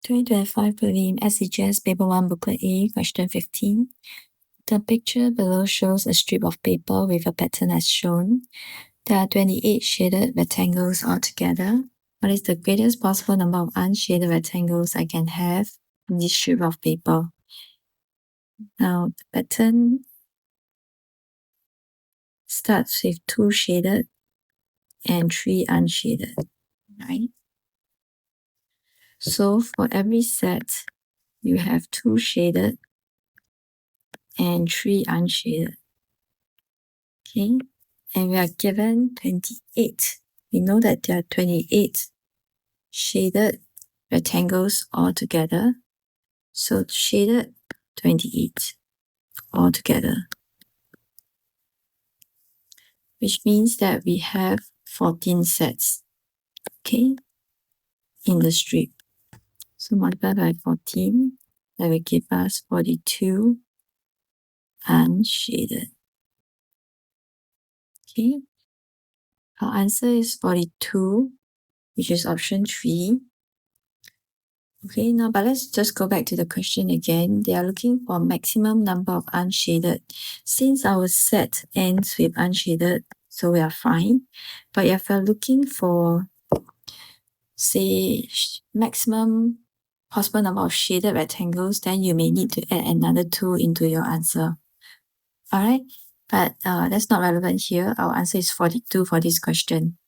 2025 Prelim SCGS Paper 1 Booklet A, Question 15. The picture below shows a strip of paper with a pattern as shown. There are 28 shaded rectangles altogether. What is the greatest possible number of unshaded rectangles I can have in this strip of paper? Now, the pattern starts with 2 shaded and 3 unshaded, right? So for every set, you have 2 shaded and 3 unshaded. Okay, and we are given 28. We know that there are 28 shaded rectangles altogether. So shaded 28 altogether, which means that we have 14 sets, okay, in the strip. So multiply by 14, that will give us 42 unshaded. Okay, our answer is 42, which is option 3. Okay, now but let's just go back to the question again. They are looking for maximum number of unshaded. Since our set ends with unshaded, so we are fine. But if you're looking for, say, maximum possible number of shaded rectangles, then you may need to add another 2 into your answer. Alright, but that's not relevant here. Our answer is 42 for this question.